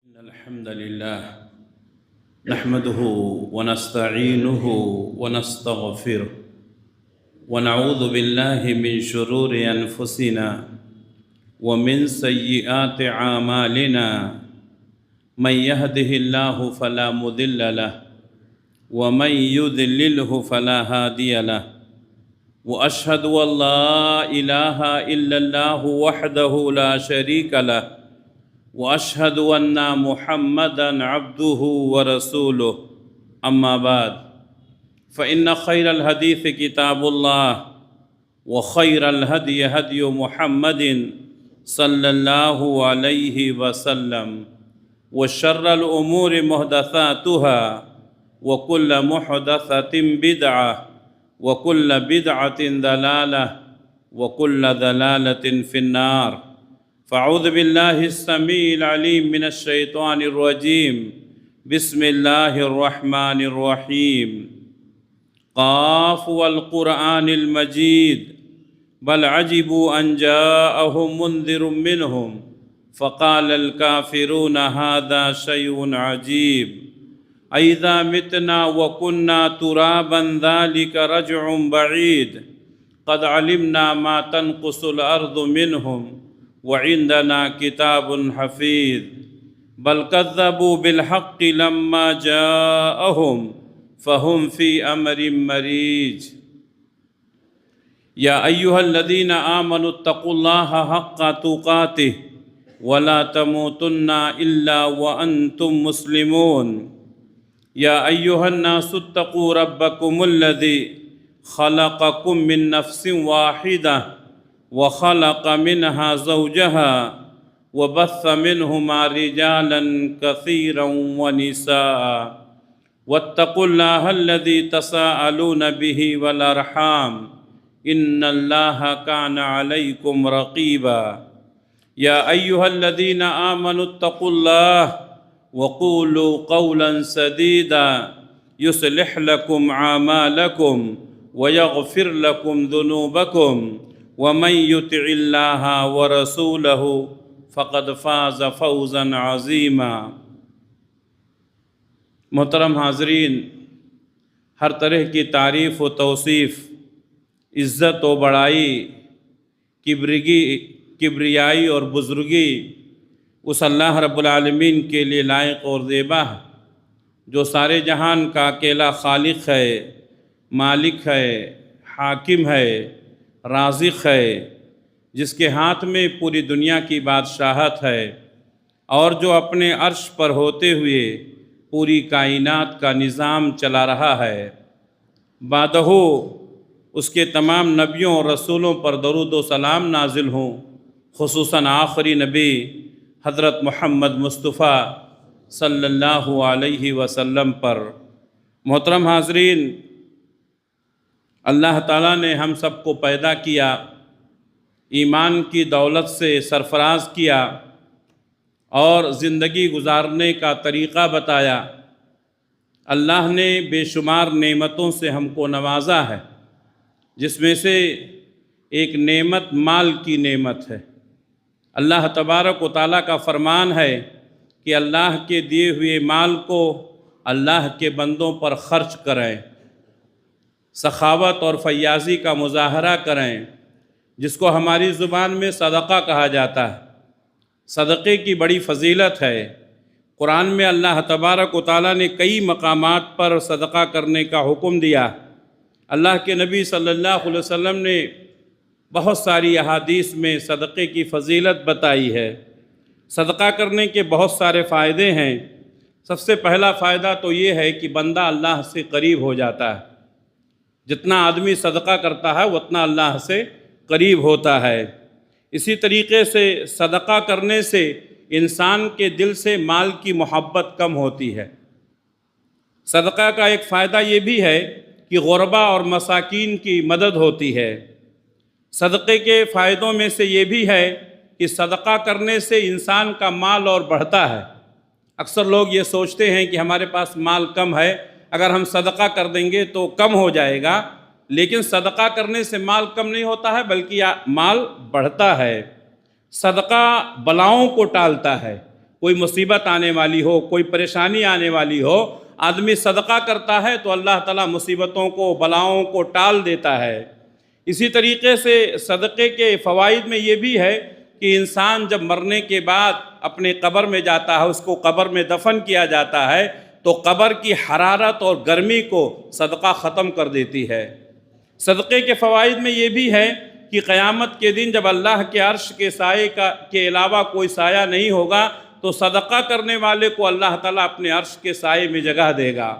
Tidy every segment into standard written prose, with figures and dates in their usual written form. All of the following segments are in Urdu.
إن الحمد لله نحمده ونستعينه ونستغفره ونعوذ بالله من شرور أنفسنا ومن سيئات أعمالنا من يهده الله فلا مضل له ومن يضلله فلا هادي له وأشهد أن لا إله إلا الله وحده لا شريك له وأشهد أن محمدًا عبده ورسوله أما بعد فإن خير الحديث كتاب الله وخير الهدي هدي محمد صلى الله عليه وسلم وشر الأمور محدثاتها وكل محدثة بدعة وكل بدعة ضلالة وكل ضلالة في النار فأعوذ بالله السميع العليم من الشيطان الرجيم بسم الله الرحمن الرحيم قاف والقرآن المجيد بل عجبوا أن جاءهم منذر منهم فقال الكافرون هذا شيء عجيب أإذا متنا وكنا ترابا ذلك رجع بعيد قد علمنا ما تنقص الأرض منهم وعندنا كتاب حفيظ بل كذبوا بالحق لما جاءهم فهم في أمر مريج يا أيها الذين آمنوا اتقوا الله حق تقاته ولا تموتن إلا وأنتم مسلمون يا أيها الناس اتقوا ربكم الذي خلقكم من نفس واحدة وخلق منها زوجها وبث منهما رجالا كثيرا ونساء واتقوا الله الذي تساءلون به والأرحام إن الله كان عليكم رقيبا يا أيها الذين آمنوا اتقوا الله وقولوا قولا سديدا يصلح لكم أعمالكم ويغفر لكم ذنوبكم ومن يطع الله ورسوله فقد فاز فوزا عظیما۔ محترم حاضرین، ہر طرح کی تعریف و توصیف، عزت و بڑائی، کبریائی اور بزرگی اس اللہ رب العالمین کے لیے لائق اور زیبا ہے جو سارے جہان کا اکیلا خالق ہے، مالک ہے، حاکم ہے، رازق ہے، جس کے ہاتھ میں پوری دنیا کی بادشاہت ہے اور جو اپنے عرش پر ہوتے ہوئے پوری کائنات کا نظام چلا رہا ہے۔ بعدہ اس کے تمام نبیوں اور رسولوں پر درود و سلام نازل ہوں، خصوصاً آخری نبی حضرت محمد مصطفیٰ صلی اللہ علیہ وسلم پر۔ محترم حاضرین، اللہ تعالیٰ نے ہم سب کو پیدا کیا، ایمان کی دولت سے سرفراز کیا اور زندگی گزارنے کا طریقہ بتایا۔ اللہ نے بے شمار نعمتوں سے ہم کو نوازا ہے، جس میں سے ایک نعمت مال کی نعمت ہے۔ اللہ تبارک و تعالیٰ کا فرمان ہے کہ اللہ کے دیے ہوئے مال کو اللہ کے بندوں پر خرچ کریں، سخاوت اور فیاضی کا مظاہرہ کریں، جس کو ہماری زبان میں صدقہ کہا جاتا ہے۔ صدقے کی بڑی فضیلت ہے۔ قرآن میں اللہ تبارک و تعالیٰ نے کئی مقامات پر صدقہ کرنے کا حکم دیا۔ اللہ کے نبی صلی اللہ علیہ وسلم نے بہت ساری احادیث میں صدقے کی فضیلت بتائی ہے۔ صدقہ کرنے کے بہت سارے فائدے ہیں۔ سب سے پہلا فائدہ تو یہ ہے کہ بندہ اللہ سے قریب ہو جاتا ہے۔ جتنا آدمی صدقہ کرتا ہے اتنا اللہ سے قریب ہوتا ہے۔ اسی طریقے سے صدقہ کرنے سے انسان کے دل سے مال کی محبت کم ہوتی ہے۔ صدقہ کا ایک فائدہ یہ بھی ہے کہ غربا اور مساکین کی مدد ہوتی ہے۔ صدقے کے فائدوں میں سے یہ بھی ہے کہ صدقہ کرنے سے انسان کا مال اور بڑھتا ہے۔ اکثر لوگ یہ سوچتے ہیں کہ ہمارے پاس مال کم ہے، اگر ہم صدقہ کر دیں گے تو کم ہو جائے گا، لیکن صدقہ کرنے سے مال کم نہیں ہوتا ہے بلکہ مال بڑھتا ہے۔ صدقہ بلاؤں کو ٹالتا ہے، کوئی مصیبت آنے والی ہو، کوئی پریشانی آنے والی ہو، آدمی صدقہ کرتا ہے تو اللہ تعالیٰ مصیبتوں کو، بلاؤں کو ٹال دیتا ہے۔ اسی طریقے سے صدقے کے فوائد میں یہ بھی ہے کہ انسان جب مرنے کے بعد اپنے قبر میں جاتا ہے، اس کو قبر میں دفن کیا جاتا ہے، تو قبر کی حرارت اور گرمی کو صدقہ ختم کر دیتی ہے۔ صدقے کے فوائد میں یہ بھی ہے کہ قیامت کے دن جب اللہ کے عرش کے سائے کے علاوہ کوئی سایہ نہیں ہوگا، تو صدقہ کرنے والے کو اللہ تعالیٰ اپنے عرش کے سائے میں جگہ دے گا۔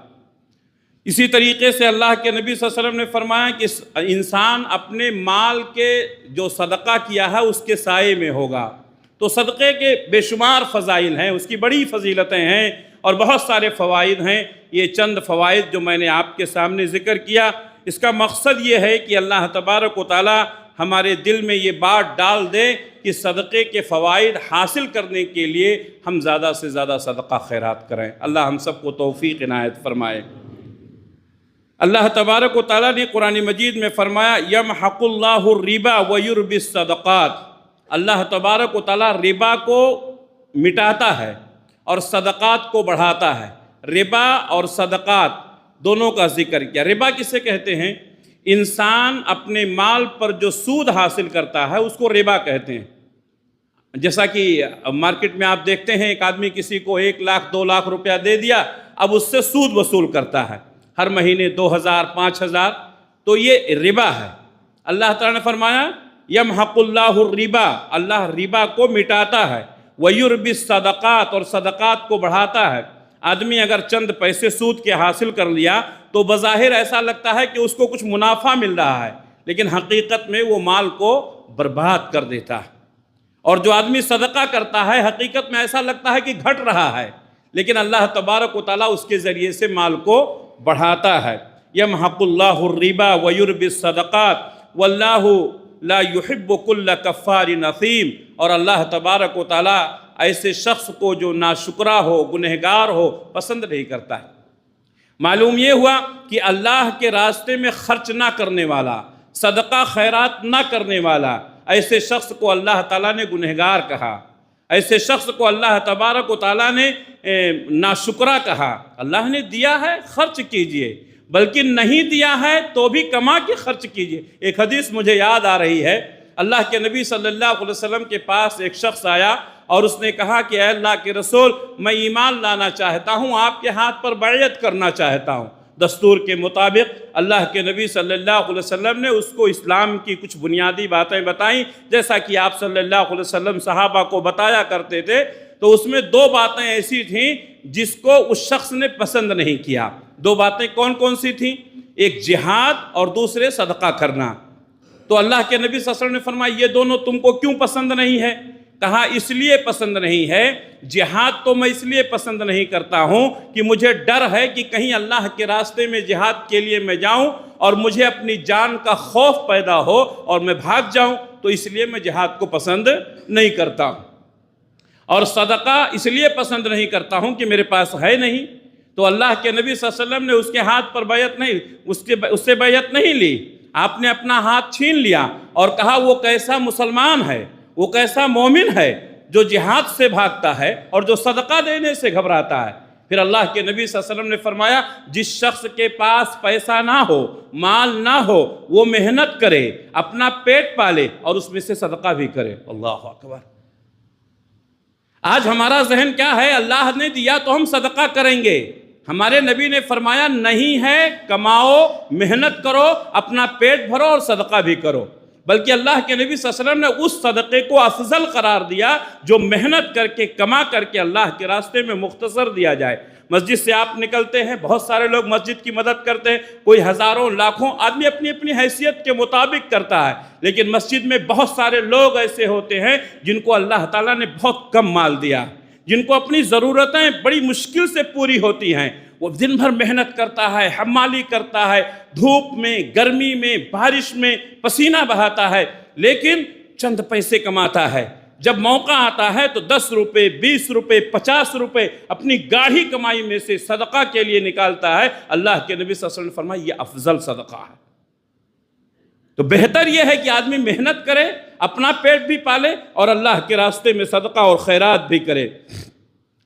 اسی طریقے سے اللہ کے نبی صلی اللہ علیہ وسلم نے فرمایا کہ انسان اپنے مال کے جو صدقہ کیا ہے اس کے سائے میں ہوگا۔ تو صدقے کے بے شمار فضائل ہیں، اس کی بڑی فضیلتیں ہیں اور بہت سارے فوائد ہیں۔ یہ چند فوائد جو میں نے آپ کے سامنے ذکر کیا، اس کا مقصد یہ ہے کہ اللہ تبارک و تعالی ہمارے دل میں یہ بات ڈال دے کہ صدقے کے فوائد حاصل کرنے کے لیے ہم زیادہ سے زیادہ صدقہ خیرات کریں۔ اللہ ہم سب کو توفیق عنایت فرمائے۔ اللہ تبارک و تعالیٰ نے قرآن مجید میں فرمایا یمحق اللہ الربا ویربی الصدقات۔ اللہ تبارک و تعالیٰ ربا کو مٹاتا ہے اور صدقات کو بڑھاتا ہے۔ ربا اور صدقات دونوں کا ذکر کیا۔ ربا کسے کہتے ہیں؟ انسان اپنے مال پر جو سود حاصل کرتا ہے اس کو ربا کہتے ہیں۔ جیسا کہ مارکیٹ میں آپ دیکھتے ہیں ایک آدمی کسی کو 1 لاکھ 2 لاکھ روپیہ دے دیا، اب اس سے سود وصول کرتا ہے ہر مہینے 2000 5000، تو یہ ربا ہے۔ اللہ تعالیٰ نے فرمایا یمحق اللہ الربا، اللہ ربا کو مٹاتا ہے، ویربی الصدقات، اور صدقات کو بڑھاتا ہے۔ آدمی اگر چند پیسے سود کے حاصل کر لیا تو بظاہر ایسا لگتا ہے کہ اس کو کچھ منافع مل رہا ہے، لیکن حقیقت میں وہ مال کو برباد کر دیتا ہے۔ اور جو آدمی صدقہ کرتا ہے حقیقت میں ایسا لگتا ہے کہ گھٹ رہا ہے، لیکن اللہ تبارک و تعالیٰ اس کے ذریعے سے مال کو بڑھاتا ہے۔ یمحق اللہ الربا ویربی الصدقات واللہ لا يحب كل کفار اثیم، اور اللہ تبارک و تعالیٰ ایسے شخص کو جو ناشکرا ہو، گنہگار ہو، پسند نہیں کرتا ہے۔ معلوم یہ ہوا کہ اللہ کے راستے میں خرچ نہ کرنے والا، صدقہ خیرات نہ کرنے والا، ایسے شخص کو اللہ تعالیٰ نے گنہگار کہا، ایسے شخص کو اللہ تبارک و تعالیٰ نے ناشکرا کہا۔ اللہ نے دیا ہے خرچ کیجئے، بلکہ نہیں دیا ہے تو بھی کما کے خرچ کیجئے۔ ایک حدیث مجھے یاد آ رہی ہے، اللہ کے نبی صلی اللہ علیہ وسلم کے پاس ایک شخص آیا اور اس نے کہا کہ اے اللہ کے رسول، میں ایمان لانا چاہتا ہوں، آپ کے ہاتھ پر بیعت کرنا چاہتا ہوں۔ دستور کے مطابق اللہ کے نبی صلی اللہ علیہ وسلم نے اس کو اسلام کی کچھ بنیادی باتیں بتائیں، جیسا کہ آپ صلی اللہ علیہ وسلم صحابہ کو بتایا کرتے تھے۔ تو اس میں 2 باتیں ایسی تھیں جس کو اس شخص نے پسند نہیں کیا۔ 2 باتیں کون کون سی تھیں؟ ایک جہاد اور دوسرے صدقہ کرنا۔ تو اللہ کے نبی صلی اللہ علیہ وسلم نے فرمایا یہ دونوں تم کو کیوں پسند نہیں ہے؟ کہا اس لیے پسند نہیں ہے، جہاد تو میں اس لیے پسند نہیں کرتا ہوں کہ مجھے ڈر ہے کہ کہیں اللہ کے راستے میں جہاد کے لیے میں جاؤں اور مجھے اپنی جان کا خوف پیدا ہو اور میں بھاگ جاؤں، تو اس لیے میں جہاد کو پسند نہیں کرتا ہوں۔ اور صدقہ اس لیے پسند نہیں کرتا ہوں کہ میرے پاس ہے نہیں۔ تو اللہ کے نبی صلی اللہ علیہ وسلم نے اس کے ہاتھ پر بیعت نہیں، اس سے بیعت نہیں لی۔ آپ نے اپنا ہاتھ چھین لیا اور کہا وہ کیسا مسلمان ہے، وہ کیسا مومن ہے جو جہاد سے بھاگتا ہے اور جو صدقہ دینے سے گھبراتا ہے۔ پھر اللہ کے نبی صلی اللہ علیہ وسلم نے فرمایا جس شخص کے پاس پیسہ نہ ہو، مال نہ ہو، وہ محنت کرے، اپنا پیٹ پالے اور اس میں سے صدقہ بھی کرے۔ اللہ اکبر۔ آج ہمارا ذہن کیا ہے؟ اللہ نے دیا تو ہم صدقہ کریں گے۔ ہمارے نبی نے فرمایا نہیں ہے، کماؤ، محنت کرو، اپنا پیٹ بھرو اور صدقہ بھی کرو۔ بلکہ اللہ کے نبی صلی اللہ علیہ وسلم نے اس صدقے کو افضل قرار دیا جو محنت کر کے، کما کر کے اللہ کے راستے میں مختصر دیا جائے۔ مسجد سے آپ نکلتے ہیں، بہت سارے لوگ مسجد کی مدد کرتے ہیں، کوئی ہزاروں لاکھوں، آدمی اپنی اپنی حیثیت کے مطابق کرتا ہے، لیکن مسجد میں بہت سارے لوگ ایسے ہوتے ہیں جن کو اللہ تعالیٰ نے بہت کم مال دیا، جن کو اپنی ضرورتیں بڑی مشکل سے پوری ہوتی ہیں۔ وہ دن بھر محنت کرتا ہے، حمالی کرتا ہے، دھوپ میں، گرمی میں، بارش میں پسینہ بہاتا ہے، لیکن چند پیسے کماتا ہے۔ جب موقع آتا ہے تو 10 روپے، 20 روپے، 50 روپے اپنی گاڑھی کمائی میں سے صدقہ کے لیے نکالتا ہے۔ اللہ کے نبی صلی اللہ علیہ وسلم نے فرمایا یہ افضل صدقہ ہے۔ تو بہتر یہ ہے کہ آدمی محنت کرے، اپنا پیٹ بھی پالے اور اللہ کے راستے میں صدقہ اور خیرات بھی کرے۔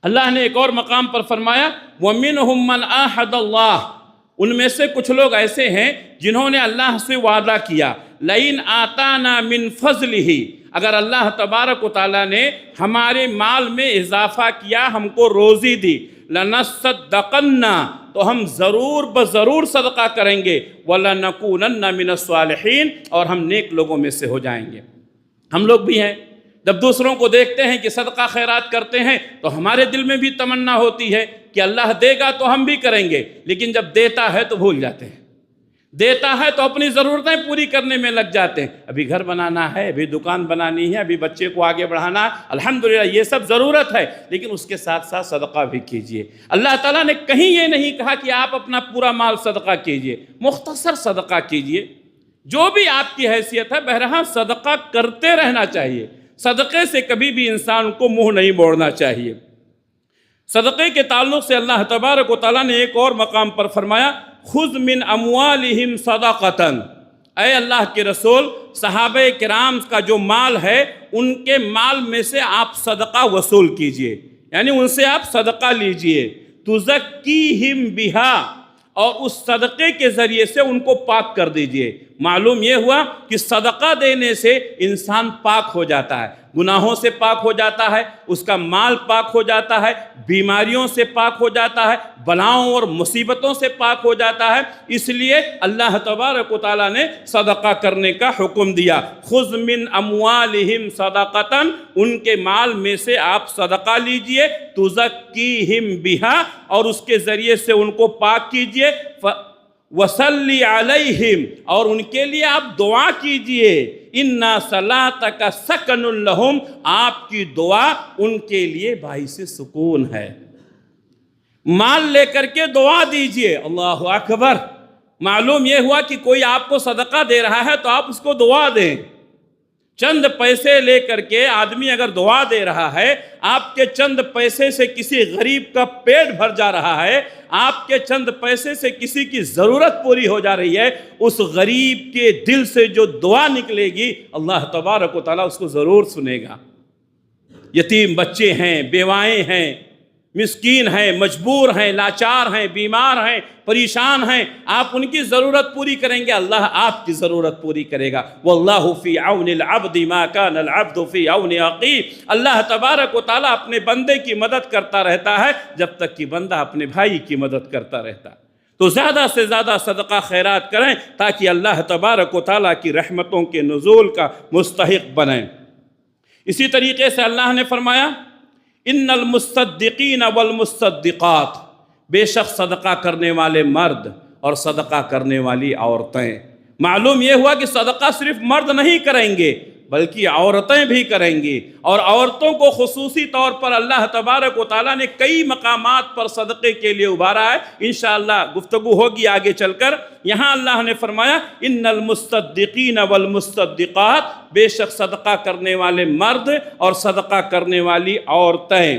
اللہ نے ایک اور مقام پر فرمایا وَمِنْهُمْ مَنْ آحَدَ اللَّهِ، ان میں سے کچھ لوگ ایسے ہیں جنہوں نے اللہ سے وعدہ کیا لَإِنْ آتَانَا مِنْ فَضْلِهِ، اگر اللہ تبارک و تعالیٰ نے ہمارے مال میں اضافہ کیا، ہم کو روزی دی، لَنَصَّدَّقَنَّا، تو ہم ضرور بضرور صدقہ کریں گے، وَلَنَكُونَنَّ مِنَ الصَّالِحِينَ، اور ہم نیک لوگوں میں سے ہو جائیں گے۔ ہم لوگ بھی ہیں جب دوسروں کو دیکھتے ہیں کہ صدقہ خیرات کرتے ہیں تو ہمارے دل میں بھی تمنا ہوتی ہے کہ اللہ دے گا تو ہم بھی کریں گے، لیکن جب دیتا ہے تو بھول جاتے ہیں، دیتا ہے تو اپنی ضرورتیں پوری کرنے میں لگ جاتے ہیں، ابھی گھر بنانا ہے، ابھی دکان بنانی ہے، ابھی بچے کو آگے بڑھانا ہے، الحمدللہ یہ سب ضرورت ہے، لیکن اس کے ساتھ ساتھ صدقہ بھی کیجئے۔ اللہ تعالیٰ نے کہیں یہ نہیں کہا کہ آپ اپنا پورا مال صدقہ کیجئے، مختصر صدقہ کیجئے، جو بھی آپ کی حیثیت ہے، بہرحال صدقہ کرتے رہنا چاہیے، صدقے سے کبھی بھی انسان کو منہ نہیں موڑنا چاہیے۔ صدقے کے تعلق سے اللہ تبارک و تعالیٰ نے ایک اور مقام پر فرمایا خُذْ مِنْ أَمْوَالِهِمْ صَدَقَةً، اے اللہ کے رسول، صحابہ کرام کا جو مال ہے ان کے مال میں سے آپ صدقہ وصول کیجئے، یعنی ان سے آپ صدقہ لیجئے، تُزَكِّيهِمْ بِهَا، اور اس صدقے کے ذریعے سے ان کو پاک کر دیجئے۔ معلوم یہ ہوا کہ صدقہ دینے سے انسان پاک ہو جاتا ہے، گناہوں سے پاک ہو جاتا ہے، اس کا مال پاک ہو جاتا ہے، بیماریوں سے پاک ہو جاتا ہے، بلاؤں اور مصیبتوں سے پاک ہو جاتا ہے، اس لیے اللہ تبارک و تعالیٰ نے صدقہ کرنے کا حکم دیا۔ خُذْ مِنْ أَمْوَالِهِمْ صَدَقَةً، ان کے مال میں سے آپ صدقہ لیجئے، تُزَكِّيهِمْ بِهَا، اور اس کے ذریعے سے ان کو پاک کیجئے، وَصَلِّ عَلَيْهِمْ، اور ان کے لیے آپ دعا کیجئے، إِنَّا صَلَاتَكَ سَكَنٌ لَهُمْ، آپ کی دعا ان کے لیے باعث سکون ہے۔ مال لے کر کے دعا دیجئے، اللہ اکبر۔ معلوم یہ ہوا کہ کوئی آپ کو صدقہ دے رہا ہے تو آپ اس کو دعا دیں۔ چند پیسے لے کر کے آدمی اگر دعا دے رہا ہے، آپ کے چند پیسے سے کسی غریب کا پیٹ بھر جا رہا ہے، آپ کے چند پیسے سے کسی کی ضرورت پوری ہو جا رہی ہے، اس غریب کے دل سے جو دعا نکلے گی اللہ تبارک و تعالیٰ اس کو ضرور سنے گا۔ یتیم بچے ہیں، بیوائیں ہیں، مسکین ہیں، مجبور ہیں، لاچار ہیں، بیمار ہیں، پریشان ہیں، آپ ان کی ضرورت پوری کریں گے، اللہ آپ کی ضرورت پوری کرے گا۔ واللہ فی عون العبد ما کان العبد فی عون اخیہ، اللہ تبارک و تعالیٰ اپنے بندے کی مدد کرتا رہتا ہے جب تک کہ بندہ اپنے بھائی کی مدد کرتا رہتا ہے۔ تو زیادہ سے زیادہ صدقہ خیرات کریں تاکہ اللہ تبارک و تعالیٰ کی رحمتوں کے نزول کا مستحق بنیں۔ اسی طریقے سے اللہ نے فرمایا ان المصدقین والمصدقات، بے شک صدقہ کرنے والے مرد اور صدقہ کرنے والی عورتیں۔ معلوم یہ ہوا کہ صدقہ صرف مرد نہیں کریں گے بلکہ عورتیں بھی کریں گی، اور عورتوں کو خصوصی طور پر اللہ تبارک و تعالیٰ نے کئی مقامات پر صدقے کے لیے ابھارا ہے، انشاءاللہ گفتگو ہوگی آگے چل کر۔ یہاں اللہ نے فرمایا ان المصدقین والمصدقات، بے شک صدقہ کرنے والے مرد اور صدقہ کرنے والی عورتیں۔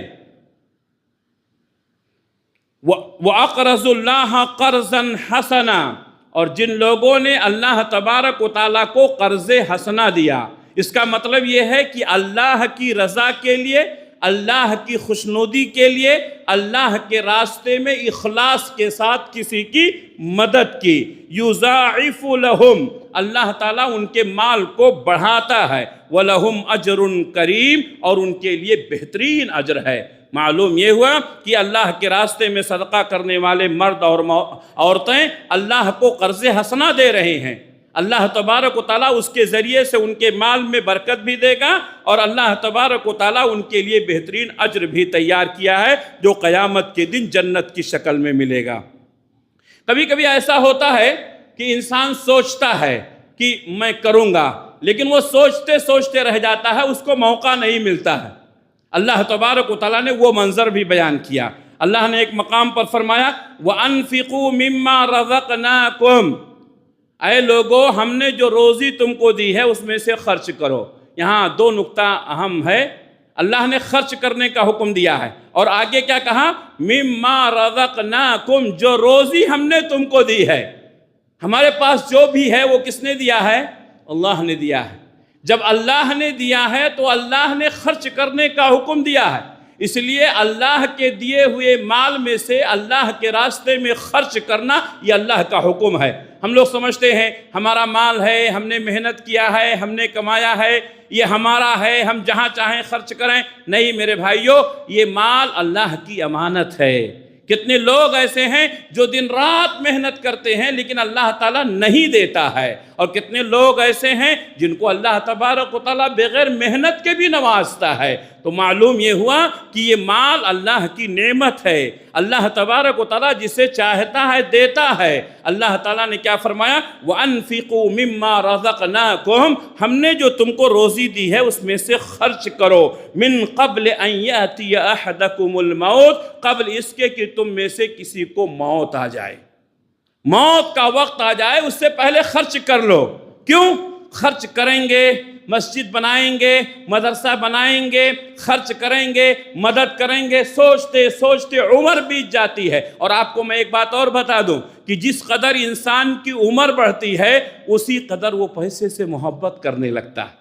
وَأَقْرَضُوا اللَّهَ قَرْضًا حَسَنًا، اور جن لوگوں نے اللہ تبارک و تعالیٰ کو قرض حسنہ دیا، اس کا مطلب یہ ہے کہ اللہ کی رضا کے لیے، اللہ کی خوشنودی کے لیے، اللہ کے راستے میں اخلاص کے ساتھ کسی کی مدد کی۔ یضاعف لہم، اللہ تعالیٰ ان کے مال کو بڑھاتا ہے، وَلَهُمْ أَجْرٌ کریم، اور ان کے لیے بہترین اجر ہے۔ معلوم یہ ہوا کہ اللہ کے راستے میں صدقہ کرنے والے مرد اور عورتیں اللہ کو قرض حسنہ دے رہے ہیں، اللہ تبارک و تعالیٰ اس کے ذریعے سے ان کے مال میں برکت بھی دے گا، اور اللہ تبارک و تعالیٰ ان کے لیے بہترین اجر بھی تیار کیا ہے جو قیامت کے دن جنت کی شکل میں ملے گا۔ کبھی کبھی ایسا ہوتا ہے کہ انسان سوچتا ہے کہ میں کروں گا، لیکن وہ سوچتے سوچتے رہ جاتا ہے، اس کو موقع نہیں ملتا ہے۔ اللہ تبارک و تعالیٰ نے وہ منظر بھی بیان کیا۔ اللہ نے ایک مقام پر فرمایا وَأَنفِقُوا مِمَّا رَزَقْنَاكُمْ، اے لوگو ہم نے جو روزی تم کو دی ہے اس میں سے خرچ کرو۔ یہاں دو نقطہ اہم ہے، اللہ نے خرچ کرنے کا حکم دیا ہے، اور آگے کیا کہا مِمَّا رَزَقْنَاكُمْ، جو روزی ہم نے تم کو دی ہے۔ ہمارے پاس جو بھی ہے وہ کس نے دیا ہے؟ اللہ نے دیا ہے۔ جب اللہ نے دیا ہے تو اللہ نے خرچ کرنے کا حکم دیا ہے، اس لیے اللہ کے دیے ہوئے مال میں سے اللہ کے راستے میں خرچ کرنا یہ اللہ کا حکم ہے۔ ہم لوگ سمجھتے ہیں ہمارا مال ہے، ہم نے محنت کیا ہے، ہم نے کمایا ہے، یہ ہمارا ہے، ہم جہاں چاہیں خرچ کریں۔ نہیں میرے بھائیوں، یہ مال اللہ کی امانت ہے۔ کتنے لوگ ایسے ہیں جو دن رات محنت کرتے ہیں لیکن اللہ تعالیٰ نہیں دیتا ہے، اور کتنے لوگ ایسے ہیں جن کو اللہ تبارک و تعالیٰ بغیر محنت کے بھی نوازتا ہے۔ تو معلوم یہ ہوا کہ یہ مال اللہ کی نعمت ہے، اللہ تبارک و تعالیٰ جسے چاہتا ہے دیتا ہے۔ اللہ تعالیٰ نے کیا فرمایا؟ وَأَنفِقُوا مِمَّا رَزَقْنَاكُمْ، ہم نے جو تم کو روزی دی ہے اس میں سے خرچ کرو، مِن قبل ان یأتی احدکم الموت، قبل اس کے کہ تم میں سے کسی کو موت آ جائے، موت کا وقت آ جائے اس سے پہلے خرچ کر لو۔ کیوں؟ خرچ کریں گے، مسجد بنائیں گے، مدرسہ بنائیں گے، خرچ کریں گے، مدد کریں گے، سوچتے سوچتے عمر بیت جاتی ہے۔ اور آپ کو میں ایک بات اور بتا دوں کہ جس قدر انسان کی عمر بڑھتی ہے اسی قدر وہ پیسے سے محبت کرنے لگتا ہے۔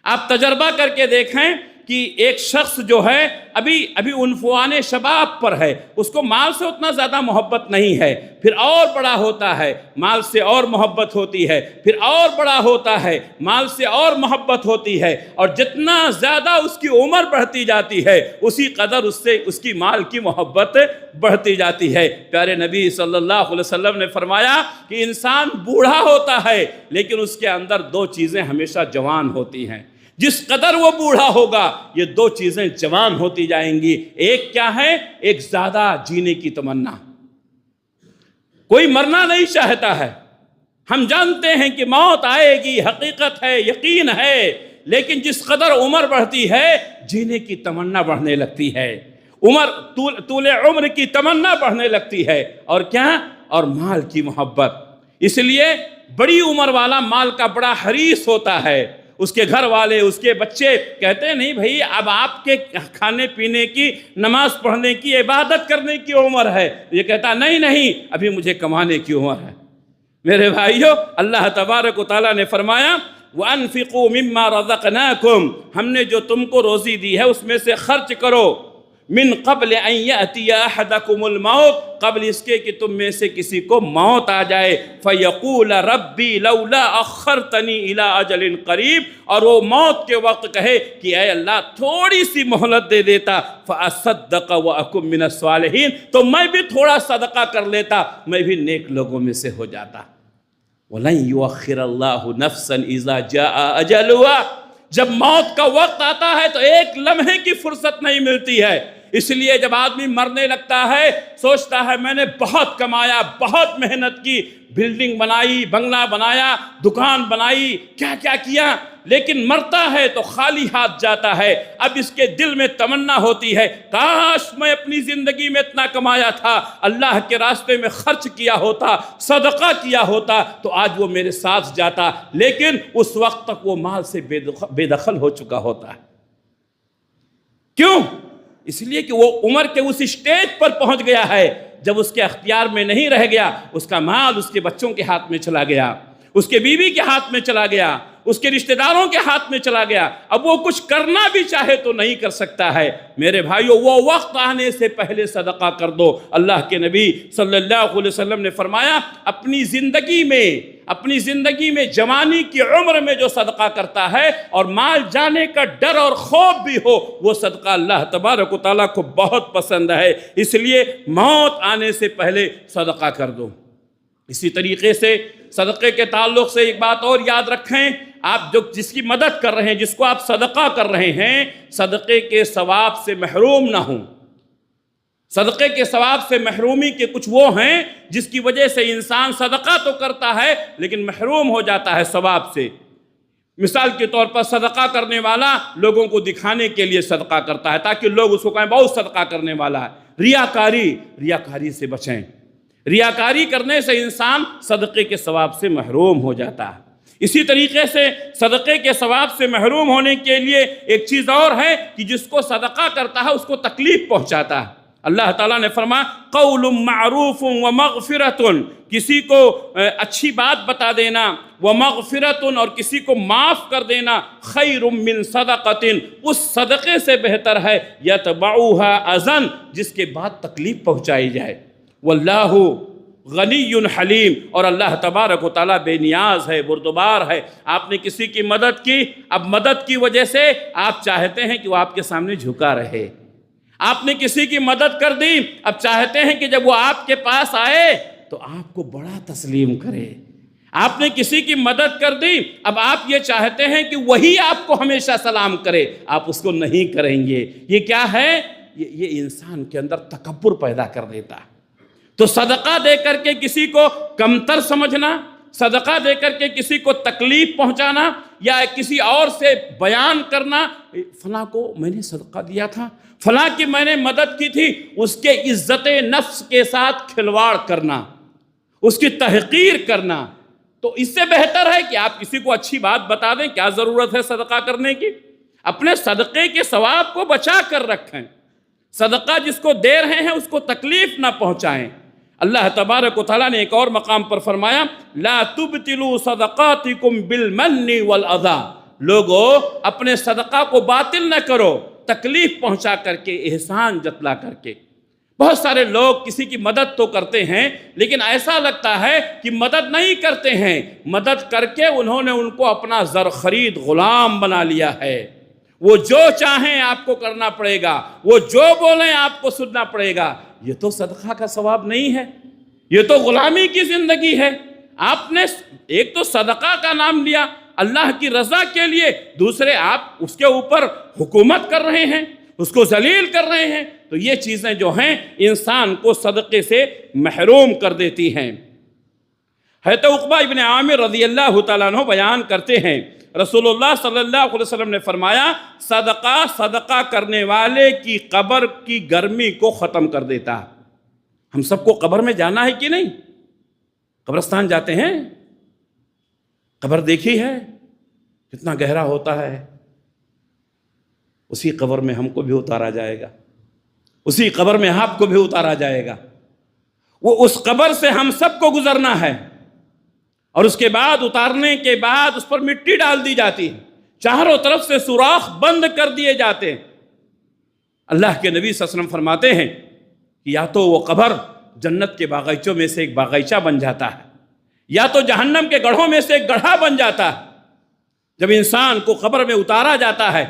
آپ تجربہ کر کے دیکھیں کہ ایک شخص جو ہے ابھی عنفوان شباب پر ہے، اس کو مال سے اتنا زیادہ محبت نہیں ہے، پھر اور بڑا ہوتا ہے مال سے اور محبت ہوتی ہے، پھر اور بڑا ہوتا ہے مال سے اور محبت ہوتی ہے، اور جتنا زیادہ اس کی عمر بڑھتی جاتی ہے اسی قدر اس کی مال کی محبت بڑھتی جاتی ہے۔ پیارے نبی صلی اللہ علیہ وسلم نے فرمایا کہ انسان بوڑھا ہوتا ہے لیکن اس کے اندر دو چیزیں ہمیشہ جوان ہوتی ہیں۔ جس قدر وہ بوڑھا ہوگا یہ دو چیزیں جوان ہوتی جائیں گی۔ ایک کیا ہے؟ ایک زیادہ جینے کی تمنا۔ کوئی مرنا نہیں چاہتا ہے، ہم جانتے ہیں کہ موت آئے گی، حقیقت ہے، یقین ہے، لیکن جس قدر عمر بڑھتی ہے جینے کی تمنا بڑھنے لگتی ہے، طول عمر کی تمنا بڑھنے لگتی ہے۔ اور کیا؟ اور مال کی محبت۔ اس لیے بڑی عمر والا مال کا بڑا حریص ہوتا ہے، اس کے گھر والے، اس کے بچے کہتے ہیں نہیں بھائی اب آپ کے کھانے پینے کی، نماز پڑھنے کی، عبادت کرنے کی عمر ہے۔ یہ کہتا نہیں ابھی مجھے کمانے کی عمر ہے۔ میرے بھائیو، اللہ تبارک و تعالیٰ نے فرمایا وَأَنفِقُوا مِمَّا رَزَقْنَاكُمْ، ہم نے جو تم کو روزی دی ہے اس میں سے خرچ کرو، من قبل ان یأتی احدکم الموت، قبل اس کے کہ تم میں سے کسی کو موت آ جائے، فیقول ربی لولا اخرتنی الی اجل قریب، اور وہ موت کے وقت کہے کہ اے اللہ تھوڑی سی مہلت دے دیتا، فاصدق واکن من الصالحین، تو میں بھی تھوڑا صدقہ کر لیتا، میں بھی نیک لوگوں میں سے ہو جاتا۔ وَلَن يُؤَخِّرَ اللَّهُ نَفْسًا إِذَا جَاءَ أَجَلُهَا، جب موت کا وقت آتا ہے تو ایک لمحے کی فرصت نہیں ملتی ہے۔ اس لیے جب آدمی مرنے لگتا ہے سوچتا ہے میں نے بہت کمایا، بہت محنت کی، بلڈنگ بنائی، بنگلہ بنایا، دکان بنائی، کیا کیا کیا، لیکن مرتا ہے تو خالی ہاتھ جاتا ہے۔ اب اس کے دل میں تمنا ہوتی ہے کاش میں اپنی زندگی میں اتنا کمایا تھا، اللہ کے راستے میں خرچ کیا ہوتا، صدقہ کیا ہوتا تو آج وہ میرے ساتھ جاتا، لیکن اس وقت تک وہ مال سے بے دخل ہو چکا ہوتا ہے۔ کیوں؟ اس لیے کہ وہ عمر کے اس اسٹیج پر پہنچ گیا ہے جب اس کے اختیار میں نہیں رہ گیا، اس کا مال اس کے بچوں کے ہاتھ میں چلا گیا، اس کے بیوی کے ہاتھ میں چلا گیا، اس کے رشتہ داروں کے ہاتھ میں چلا گیا، اب وہ کچھ کرنا بھی چاہے تو نہیں کر سکتا ہے۔ میرے بھائیو، وہ وقت آنے سے پہلے صدقہ کر دو۔ اللہ کے نبی صلی اللہ علیہ وسلم نے فرمایا اپنی زندگی میں جوانی کی عمر میں جو صدقہ کرتا ہے اور مال جانے کا ڈر اور خوف بھی ہو، وہ صدقہ اللہ تبارک و تعالیٰ کو بہت پسند ہے۔ اس لیے موت آنے سے پہلے صدقہ کر دو۔ اسی طریقے سے صدقے کے تعلق سے ایک بات اور یاد رکھیں، آپ جس کی مدد کر رہے ہیں، جس کو آپ صدقہ کر رہے ہیں، صدقے کے ثواب سے محروم نہ ہوں۔ صدقے کے ثواب سے محرومی کے کچھ وہ ہیں جس کی وجہ سے انسان صدقہ تو کرتا ہے لیکن محروم ہو جاتا ہے ثواب سے۔ مثال کے طور پر صدقہ کرنے والا لوگوں کو دکھانے کے لیے صدقہ کرتا ہے تاکہ لوگ اس کو کہیں بہت صدقہ کرنے والا ہے۔ ریاکاری سے بچیں۔ ریاکاری کرنے سے انسان صدقے کے ثواب سے محروم ہو جاتا ہے۔ اسی طریقے سے صدقے کے ثواب سے محروم ہونے کے لیے ایک چیز اور ہے کہ جس کو صدقہ کرتا ہے اس کو تکلیف پہنچاتا ہے۔ اللہ تعالیٰ نے فرمایا قول معروف و مغفرۃ، کسی کو اچھی بات بتا دینا، و مغفرۃ، اور کسی کو معاف کر دینا، خیر من صدقۃ، اس صدقے سے بہتر ہے یتبعها اذى، جس کے بعد تکلیف پہنچائی جائے۔ واللہ غنی حلیم، اور اللہ تبارک و تعالیٰ بے نیاز ہے، بردبار ہے۔ آپ نے کسی کی مدد کی، اب مدد کی وجہ سے آپ چاہتے ہیں کہ وہ آپ کے سامنے جھکا رہے۔ آپ نے کسی کی مدد کر دی، اب چاہتے ہیں کہ جب وہ آپ کے پاس آئے تو آپ کو بڑا تسلیم کرے۔ آپ نے کسی کی مدد کر دی، اب آپ یہ چاہتے ہیں کہ وہی آپ کو ہمیشہ سلام کرے، آپ اس کو نہیں کریں گے۔ یہ کیا ہے؟ یہ انسان کے اندر تکبر پیدا کر دیتا ہے۔ تو صدقہ دے کر کے کسی کو کمتر سمجھنا، صدقہ دے کر کے کسی کو تکلیف پہنچانا، یا کسی اور سے بیان کرنا فلاں کو میں نے صدقہ دیا تھا، فلاں کی میں نے مدد کی تھی، اس کے عزت نفس کے ساتھ کھلواڑ کرنا، اس کی تحقیر کرنا، تو اس سے بہتر ہے کہ آپ کسی کو اچھی بات بتا دیں۔ کیا ضرورت ہے صدقہ کرنے کی؟ اپنے صدقے کے ثواب کو بچا کر رکھیں، صدقہ جس کو دے رہے ہیں اس کو تکلیف نہ پہنچائیں۔ اللہ تبارک و تعالیٰ نے ایک اور مقام پر فرمایا لا تبطلوا صدقاتکم بالمن والاذى، لوگو اپنے صدقہ کو باطل نہ کرو تکلیف پہنچا کر کے، احسان جتلا کر کے۔ بہت سارے لوگ کسی کی مدد تو کرتے ہیں لیکن ایسا لگتا ہے کہ مدد نہیں کرتے ہیں، مدد کر کے انہوں نے ان کو اپنا زر خرید غلام بنا لیا ہے۔ وہ جو چاہیں آپ کو کرنا پڑے گا، وہ جو بولیں آپ کو سننا پڑے گا۔ یہ تو صدقہ کا ثواب نہیں ہے، یہ تو غلامی کی زندگی ہے۔ آپ نے ایک تو صدقہ کا نام لیا اللہ کی رضا کے لیے، دوسرے آپ اس کے اوپر حکومت کر رہے ہیں، اس کو ذلیل کر رہے ہیں۔ تو یہ چیزیں جو ہیں انسان کو صدقے سے محروم کر دیتی ہیں۔ حضرت عقبہ ابن عامر رضی اللہ تعالیٰ عنہ بیان کرتے ہیں رسول اللہ صلی اللہ علیہ وسلم نے فرمایا صدقہ کرنے والے کی قبر کی گرمی کو ختم کر دیتا ہے۔ ہم سب کو قبر میں جانا ہے کہ نہیں؟ قبرستان جاتے ہیں، قبر دیکھی ہے کتنا گہرا ہوتا ہے؟ اسی قبر میں ہم کو بھی اتارا جائے گا، اسی قبر میں آپ کو بھی اتارا جائے گا۔ وہ اس قبر سے ہم سب کو گزرنا ہے، اور اس کے بعد اتارنے کے بعد اس پر مٹی ڈال دی جاتی ہے، چاروں طرف سے سوراخ بند کر دیے جاتے ہیں۔ اللہ کے نبی صلی اللہ علیہ وسلم فرماتے ہیں کہ یا تو وہ قبر جنت کے باغیچوں میں سے ایک باغیچہ بن جاتا ہے، یا تو جہنم کے گڑھوں میں سے ایک گڑھا بن جاتا ہے۔ جب انسان کو قبر میں اتارا جاتا ہے،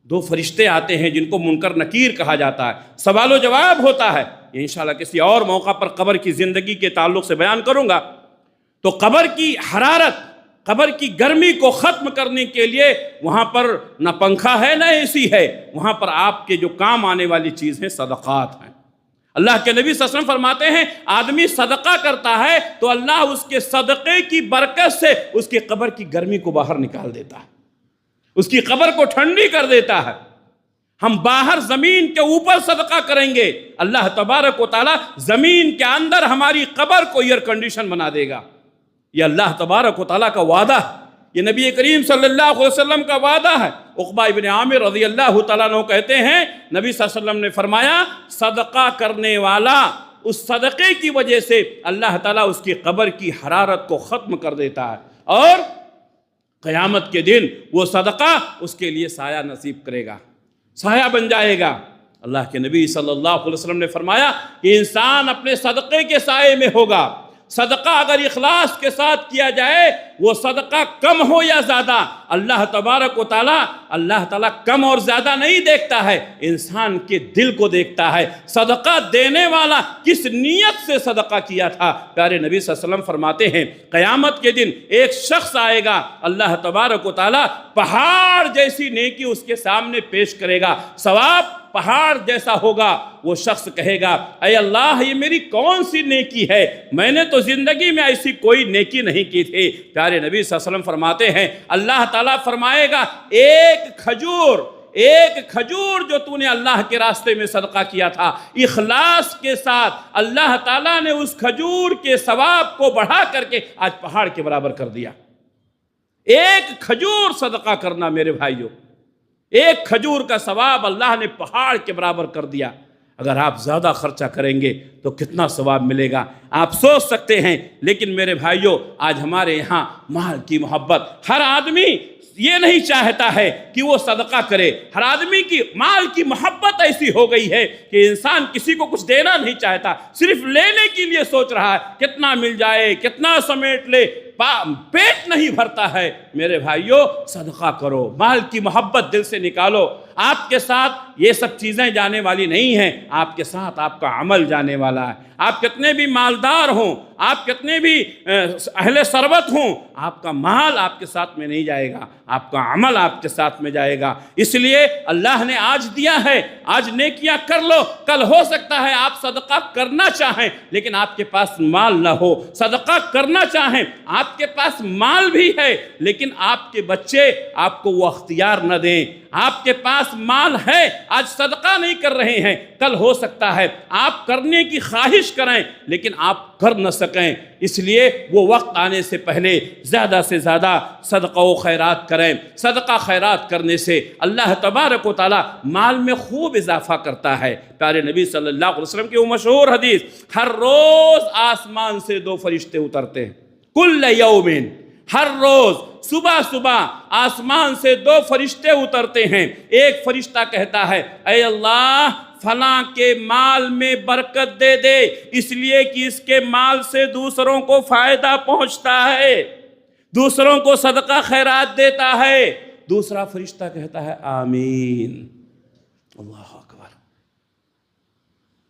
دو فرشتے آتے ہیں جن کو منکر نکیر کہا جاتا ہے، سوال و جواب ہوتا ہے۔ یہ انشاءاللہ کسی اور موقع پر قبر کی زندگی کے تعلق سے بیان کروں گا۔ تو قبر کی حرارت، قبر کی گرمی کو ختم کرنے کے لیے وہاں پر نہ پنکھا ہے نہ اے سی ہے، وہاں پر آپ کے جو کام آنے والی چیز ہیں صدقات ہیں۔ اللہ کے نبی صلی اللہ علیہ وسلم فرماتے ہیں آدمی صدقہ کرتا ہے تو اللہ اس کے صدقے کی برکت سے اس کی قبر کی گرمی کو باہر نکال دیتا ہے، اس کی قبر کو ٹھنڈی کر دیتا ہے۔ ہم باہر زمین کے اوپر صدقہ کریں گے، اللہ تبارک و تعالیٰ زمین کے اندر ہماری قبر کو ایئر کنڈیشن بنا دے گا۔ یہ اللہ تبارک و تعالیٰ کا وعدہ ہے، یہ نبی کریم صلی اللہ علیہ وسلم کا وعدہ ہے۔ عقبہ ابن عامر رضی اللہ تعالیٰ عنہ کہتے ہیں نبی صلی اللہ علیہ وسلم نے فرمایا صدقہ کرنے والا اس صدقے کی وجہ سے اللہ تعالیٰ اس کی قبر کی حرارت کو ختم کر دیتا ہے، اور قیامت کے دن وہ صدقہ اس کے لیے سایہ نصیب کرے گا، سایہ بن جائے گا۔ اللہ کے نبی صلی اللہ علیہ وسلم نے فرمایا کہ انسان اپنے صدقے کے سائے میں ہوگا۔ صدقہ اگر اخلاص کے ساتھ کیا جائے، وہ صدقہ کم ہو یا زیادہ، اللہ تبارک و تعالیٰ کم اور زیادہ نہیں دیکھتا ہے، انسان کے دل کو دیکھتا ہے۔ صدقہ دینے والا کس نیت سے صدقہ کیا تھا؟ پیارے نبی صلی اللہ علیہ وسلم فرماتے ہیں قیامت کے دن ایک شخص آئے گا، اللہ تبارک و تعالیٰ پہاڑ جیسی نیکی اس کے سامنے پیش کرے گا، ثواب پہاڑ جیسا ہوگا۔ وہ شخص کہے گا اے اللہ یہ میری کون سی نیکی ہے، میں نے تو زندگی میں ایسی کوئی نیکی نہیں کی تھی۔ پیارے نبی صلی اللہ علیہ وسلم فرماتے ہیں اللہ تعالیٰ فرمائے گا ایک کھجور جو تو نے اللہ کے راستے میں صدقہ کیا تھا، اخلاص کے ساتھ اللہ تعالیٰ نے اس کھجور کے ثواب کو بڑھا کر کے آج پہاڑ کے برابر کر دیا۔ ایک کھجور صدقہ کرنا میرے بھائیو، ایک کھجور کا ثواب اللہ نے پہاڑ کے برابر کر دیا۔ اگر آپ زیادہ خرچہ کریں گے تو کتنا ثواب ملے گا آپ سوچ سکتے ہیں۔ لیکن میرے بھائیوں، آج ہمارے یہاں مال کی محبت، ہر آدمی یہ نہیں چاہتا ہے کہ وہ صدقہ کرے، ہر آدمی کی مال کی محبت ایسی ہو گئی ہے کہ انسان کسی کو کچھ دینا نہیں چاہتا، صرف لینے کے لیے سوچ رہا ہے کتنا مل جائے، کتنا سمیٹ لے، پیٹ نہیں بھرتا ہے۔ میرے بھائیوں، صدقہ کرو، مال کی محبت دل سے نکالو۔ آپ کے ساتھ یہ سب چیزیں جانے والی نہیں ہیں، آپ کے ساتھ آپ کا عمل جانے والا ہے۔ آپ کتنے بھی مالدار ہوں، آپ کتنے بھی اہل ثروت ہوں، آپ کا مال آپ کے ساتھ میں نہیں جائے گا، آپ کا عمل آپ کے ساتھ میں جائے گا۔ اس لیے اللہ نے آج دیا ہے، آج نیکیاں کر لو، کل ہو سکتا ہے آپ صدقہ کرنا چاہیں لیکن آپ کے پاس مال نہ ہو، صدقہ کرنا چاہیں آپ کے پاس مال بھی ہے لیکن آپ کے بچے آپ کو وہ اختیار نہ دیں۔ آپ کے پاس مال ہے، آج صدقہ نہیں کر رہے ہیں، کل ہو سکتا ہے آپ کرنے کی خواہش کریں لیکن آپ کر نہ سکیں۔ اس لیے وہ وقت آنے سے پہلے زیادہ سے زیادہ صدقہ و خیرات کریں۔ صدقہ خیرات کرنے سے اللہ تبارک و تعالی مال میں خوب اضافہ کرتا ہے۔ پیارے نبی صلی اللہ علیہ وسلم کی وہ مشہور حدیث، ہر روز آسمان سے 2 فرشتے اترتے ہیں، کل یومین، ہر روز صبح صبح آسمان سے 2 فرشتے اترتے ہیں۔ ایک فرشتہ کہتا ہے، اے اللہ فلاں کے مال میں برکت دے دے، اس لیے کہ اس کے مال سے دوسروں کو فائدہ پہنچتا ہے، دوسروں کو صدقہ خیرات دیتا ہے۔ دوسرا فرشتہ کہتا ہے آمین، اللہ اکبر۔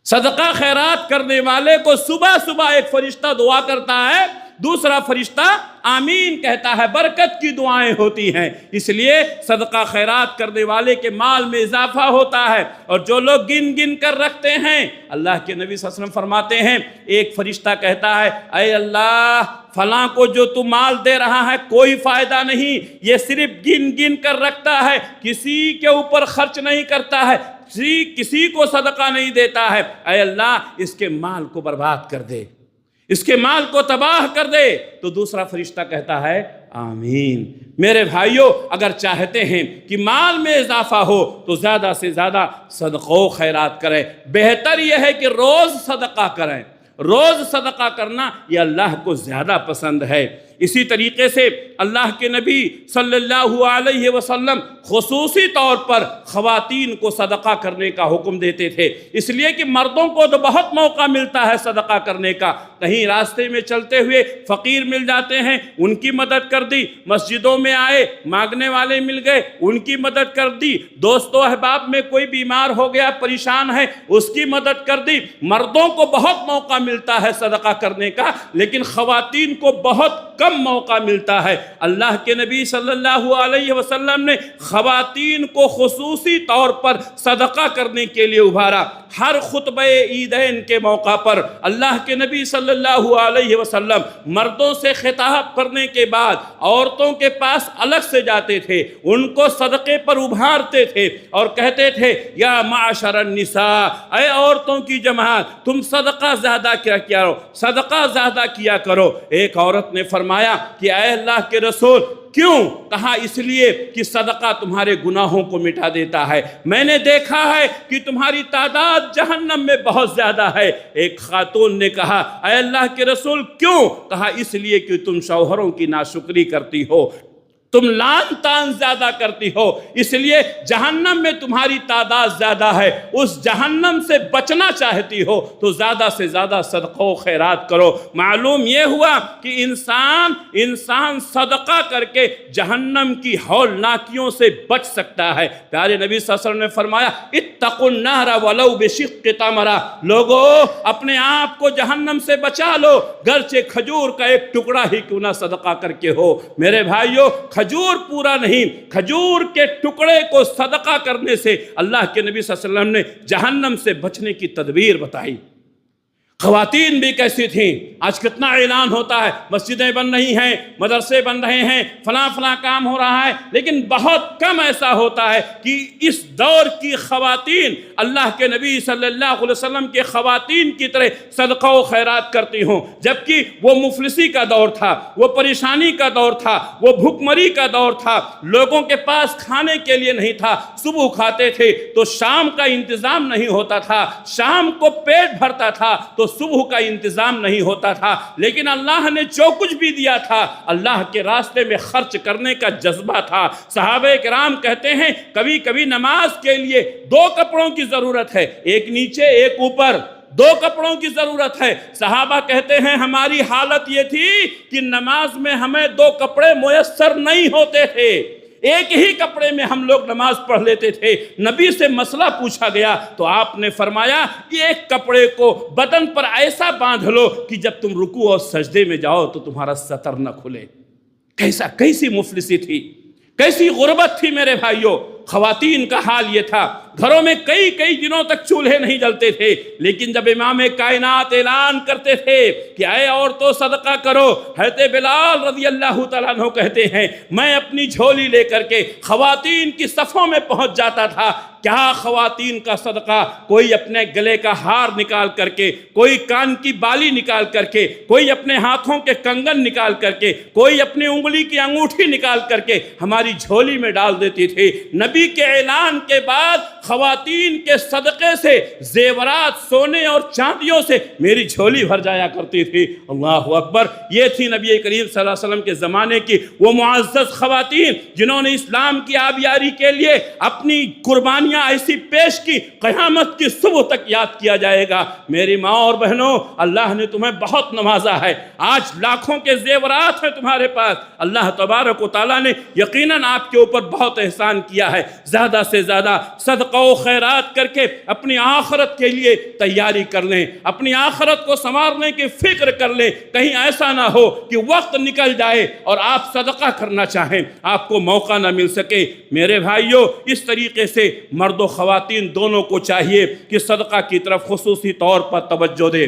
صدقہ خیرات کرنے والے کو صبح صبح ایک فرشتہ دعا کرتا ہے، دوسرا فرشتہ آمین کہتا ہے، برکت کی دعائیں ہوتی ہیں۔ اس لیے صدقہ خیرات کرنے والے کے مال میں اضافہ ہوتا ہے۔ اور جو لوگ گن گن کر رکھتے ہیں، اللہ کے نبی صلی اللہ علیہ وسلم فرماتے ہیں، ایک فرشتہ کہتا ہے، اے اللہ فلاں کو جو تو مال دے رہا ہے کوئی فائدہ نہیں، یہ صرف گن گن کر رکھتا ہے، کسی کے اوپر خرچ نہیں کرتا ہے، کسی کو صدقہ نہیں دیتا ہے، اے اللہ اس کے مال کو برباد کر دے، اس کے مال کو تباہ کر دے۔ تو دوسرا فرشتہ کہتا ہے آمین۔ میرے بھائیوں، اگر چاہتے ہیں کہ مال میں اضافہ ہو تو زیادہ سے زیادہ صدقہ و خیرات کریں۔ بہتر یہ ہے کہ روز صدقہ کریں، روز صدقہ کرنا یہ اللہ کو زیادہ پسند ہے۔ اسی طریقے سے اللہ کے نبی صلی اللہ علیہ وسلم خصوصی طور پر خواتین کو صدقہ کرنے کا حکم دیتے تھے، اس لیے کہ مردوں کو تو بہت موقع ملتا ہے صدقہ کرنے کا، کہیں راستے میں چلتے ہوئے فقیر مل جاتے ہیں ان کی مدد کر دی، مسجدوں میں آئے مانگنے والے مل گئے ان کی مدد کر دی، دوست و احباب میں کوئی بیمار ہو گیا پریشان ہے اس کی مدد کر دی۔ مردوں کو بہت موقع ملتا ہے صدقہ کرنے کا لیکن خواتین کو بہت کم موقع ملتا ہے۔ اللہ کے نبی صلی اللہ علیہ وسلم نے خواتین کو خصوصی طور پر صدقہ کرنے کے لیے ابھارا۔ ہر خطبہ عیدین کے موقع پر اللہ کے نبی صلی اللہ علیہ وسلم مردوں سے خطاب کرنے کے بعد عورتوں کے پاس الگ سے جاتے تھے، ان کو صدقے پر ابھارتے تھے اور کہتے تھے، یا معاشر النساء، اے عورتوں کی جماعت تم صدقہ زیادہ کیا کرو، صدقہ زیادہ کیا کرو۔ ایک عورت نے فرمایا کہ اے اللہ کے رسول کیوں؟ کہا اس لیے کہ صدقہ تمہارے گناہوں کو مٹا دیتا ہے، میں نے دیکھا ہے کہ تمہاری تعداد جہنم میں بہت زیادہ ہے۔ ایک خاتون نے کہا اے اللہ کے رسول کیوں؟ کہا اس لیے کہ تم شوہروں کی ناشکری کرتی ہو، تم لعن طعن زیادہ کرتی ہو، اس لیے جہنم میں تمہاری تعداد زیادہ ہے، اس جہنم سے بچنا چاہتی ہو تو زیادہ سے زیادہ صدقہ و خیرات کرو۔ معلوم یہ ہوا کہ انسان صدقہ کر کے جہنم کی ہولناکیوں سے بچ سکتا ہے۔ پیارے نبی صلی اللہ علیہ وسلم نے فرمایا، اتقوا النار ولو بشق تمرہ، لوگو اپنے آپ کو جہنم سے بچا لو، گرچہ کھجور کا ایک ٹکڑا ہی کیوں نہ صدقہ کر کے ہو۔ میرے بھائیو، کھجور پورا نہیں، کھجور کے ٹکڑے کو صدقہ کرنے سے اللہ کے نبی صلی اللہ علیہ وسلم نے جہنم سے بچنے کی تدبیر بتائی۔ خواتین بھی کیسی تھیں؟ آج کتنا اعلان ہوتا ہے، مسجدیں بن رہی ہیں، مدرسے بن رہے ہیں، فلاں فلاں کام ہو رہا ہے، لیکن بہت کم ایسا ہوتا ہے کہ اس دور کی خواتین اللہ کے نبی صلی اللہ علیہ وسلم کے خواتین کی طرح صدقہ و خیرات کرتی ہوں، جبکہ وہ مفلسی کا دور تھا، وہ پریشانی کا دور تھا، وہ بھوکمری کا دور تھا، لوگوں کے پاس کھانے کے لیے نہیں تھا، صبح کھاتے تھے تو شام کا انتظام نہیں ہوتا تھا، شام کو پیٹ بھرتا تھا تو صبح کا انتظام نہیں ہوتا تھا، لیکن اللہ نے جو کچھ بھی دیا تھا اللہ کے راستے میں خرچ کرنے کا جذبہ تھا۔ صحابہ کرام کہتے ہیں کبھی کبھی نماز کے لیے 2 کپڑوں کی ضرورت ہے، ایک نیچے ایک اوپر، 2 کپڑوں کی ضرورت ہے۔ صحابہ کہتے ہیں ہماری حالت یہ تھی کہ نماز میں ہمیں 2 کپڑے میسر نہیں ہوتے تھے، ایک ہی کپڑے میں ہم لوگ نماز پڑھ لیتے تھے۔ نبی سے مسئلہ پوچھا گیا تو آپ نے فرمایا ایک کپڑے کو بدن پر ایسا باندھ لو کہ جب تم رکوع اور سجدے میں جاؤ تو تمہارا سطر نہ کھلے۔ کیسی مفلسی تھی، کیسی غربت تھی میرے بھائیوں۔ خواتین کا حال یہ تھا، گھروں میں کئی دنوں تک چولہے نہیں جلتے تھے، لیکن جب امام کائنات اعلان کرتے تھے کہ اے عورتوں صدقہ کرو، حضرت بلال رضی اللہ تعالیٰ عنہ کہتے ہیں میں اپنی جھولی لے کر کے خواتین کی صفوں میں پہنچ جاتا تھا۔ کیا خواتین کا صدقہ، کوئی اپنے گلے کا ہار نکال کر کے، کوئی کان کی بالی نکال کر کے، کوئی اپنے ہاتھوں کے کنگن نکال کر کے، کوئی اپنی انگلی کی انگوٹھی نکال کر کے ہماری جھولی میں ڈال دیتی تھی۔ نبی کے اعلان کے بعد خواتین کے صدقے سے زیورات سونے اور چاندیوں سے میری جھولی بھر جایا کرتی تھی۔ اللہ اکبر! یہ تھی نبی کریم صلی اللہ علیہ وسلم کے زمانے کی وہ معزز خواتین جنہوں نے اسلام کی آبیاری کے لیے اپنی قربانیاں ایسی پیش کی، قیامت کی صبح تک یاد کیا جائے گا۔ میری ماں اور بہنوں، اللہ نے تمہیں بہت نوازا ہے، آج لاکھوں کے زیورات ہیں تمہارے پاس۔ اللہ تبارک و تعالیٰ نے یقیناً آپ کے اوپر بہت احسان کیا ہے۔ زیادہ سے زیادہ صدقہ و خیرات کر کے اپنی آخرت کے لیے تیاری کر لیں، اپنی آخرت کو سنوارنے کی فکر کر لیں۔ کہیں ایسا نہ ہو کہ وقت نکل جائے اور آپ صدقہ کرنا چاہیں، آپ کو موقع نہ مل سکے۔ میرے بھائیوں، اس طریقے سے مرد و خواتین دونوں کو چاہیے کہ صدقہ کی طرف خصوصی طور پر توجہ دے۔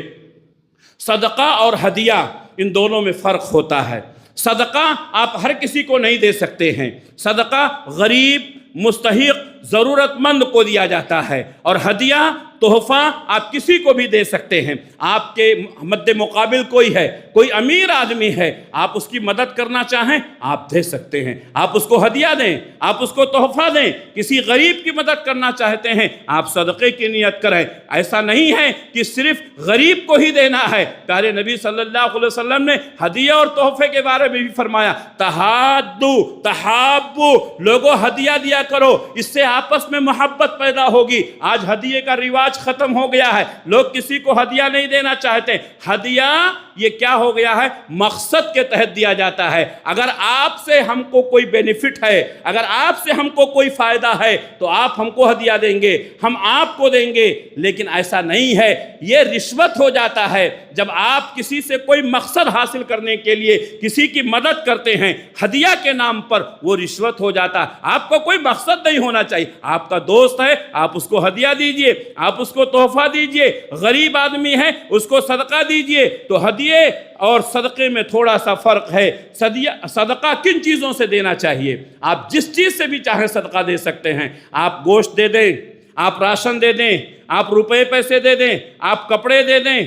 صدقہ اور ہدیہ ان دونوں میں فرق ہوتا ہے۔ صدقہ آپ ہر کسی کو نہیں دے سکتے ہیں، صدقہ غریب، مستحق، ضرورت مند کو دیا جاتا ہے، اور ہدیہ تحفہ آپ کسی کو بھی دے سکتے ہیں۔ آپ کے مد مقابل کوئی ہے، کوئی امیر آدمی ہے، آپ اس کی مدد کرنا چاہیں آپ دے سکتے ہیں، آپ اس کو ہدیہ دیں، آپ اس کو تحفہ دیں۔ کسی غریب کی مدد کرنا چاہتے ہیں آپ صدقے کی نیت کریں۔ ایسا نہیں ہے کہ صرف غریب کو ہی دینا ہے، پیارے نبی صلی اللہ علیہ وسلم نے ہدیہ اور تحفے کے بارے میں بھی فرمایا تحادو تحابو، لوگوں ہدیہ دیا کرو، اس سے آپس میں محبت پیدا ہوگی۔ آج ہدیے کا رواج ختم ہو گیا ہے، لوگ کسی کو ہدیہ نہیں دینا چاہتے۔ ہدیہ یہ کیا ہو گیا ہے؟ مقصد کے تحت دیا جاتا ہے۔ اگر آپ سے ہم کو کوئی بینیفٹ ہے، اگر آپ سے ہم کو کوئی فائدہ ہے تو آپ ہم کو ہدیہ دیں گے، ہم آپ کو دیں گے، لیکن ایسا نہیں ہے۔ یہ رشوت ہو جاتا ہے جب آپ کسی سے کوئی مقصد حاصل کرنے کے لیے کسی کی مدد کرتے ہیں ہدیہ کے نام پر، وہ رشوت ہو جاتا۔ آپ کو کوئی مقصد نہیں ہونا چاہیے، آپ کا دوست ہے آپ اس کو ہدیہ دیجئے، آپ اس کو تحفہ دیجئے، غریب آدمی ہے اس کو صدقہ دیجئے۔ تو ہدیے اور صدقے میں تھوڑا سا فرق ہے۔ صدقہ کن چیزوں سے دینا چاہیے؟ آپ جس چیز سے بھی چاہیں صدقہ دے سکتے ہیں۔ آپ گوشت دے دیں، آپ راشن دے دیں، آپ روپے پیسے دے دیں، آپ کپڑے دے دیں،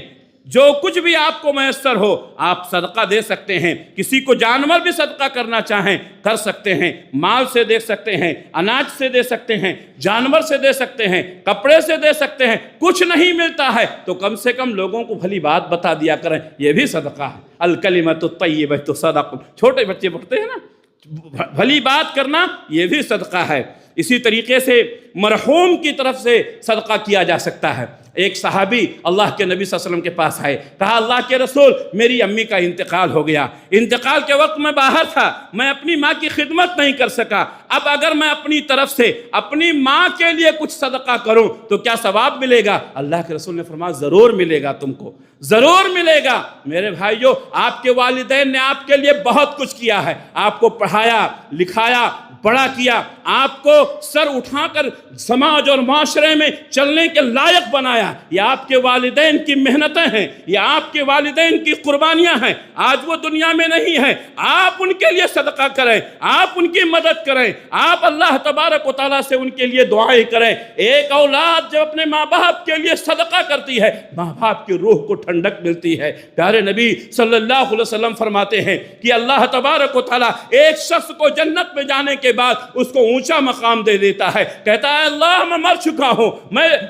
جو کچھ بھی آپ کو میسر ہو آپ صدقہ دے سکتے ہیں۔ کسی کو جانور بھی صدقہ کرنا چاہیں کر سکتے ہیں، مال سے دے سکتے ہیں، اناج سے دے سکتے ہیں، جانور سے دے سکتے ہیں، کپڑے سے دے سکتے ہیں۔ کچھ نہیں ملتا ہے تو کم سے کم لوگوں کو بھلی بات بتا دیا کریں، یہ بھی صدقہ ہے۔ الکلمۃ الطیبۃ صدقہ، چھوٹے بچے پڑھتے ہیں نا، بھلی بات کرنا یہ بھی صدقہ ہے۔ اسی طریقے سے مرحوم کی طرف سے صدقہ کیا جا سکتا ہے۔ ایک صحابی اللہ کے نبی صلی اللہ علیہ وسلم کے پاس آئے، کہا اللہ کے رسول میری امی کا انتقال ہو گیا، انتقال کے وقت میں باہر تھا، میں اپنی ماں کی خدمت نہیں کر سکا، اب اگر میں اپنی طرف سے اپنی ماں کے لیے کچھ صدقہ کروں تو کیا ثواب ملے گا؟ اللہ کے رسول نے فرمایا ضرور ملے گا، تم کو ضرور ملے گا۔ میرے بھائیو، آپ کے والدین نے آپ کے لیے بہت کچھ کیا ہے، آپ کو پڑھایا لکھایا بڑا کیا، آپ کو سر اٹھا کر سماج اور معاشرے میں چلنے کے لائق بنایا، یہ آپ کے والدین کی محنتیں ہیں، یہ آپ کے والدین کی قربانیاں ہیں۔ آج وہ دنیا میں نہیں ہیں، آپ ان کے لیے صدقہ کریں، آپ ان کی مدد کریں، آپ اللہ تبارک و تعالیٰ سے ان کے لیے دعائیں کریں۔ ایک اولاد جب اپنے ماں باپ کے لیے صدقہ کرتی ہے، ماں باپ کی روح کو ٹھنڈک ملتی ہے۔ پیارے نبی صلی اللہ علیہ وسلم فرماتے ہیں کہ اللہ تبارک و تعالیٰ ایک شخص کو جنت میں جانے کے بعد اس کو اونچا مقام دے دیتا ہے، کہتا ہے اللہ میں مر چکا ہوں،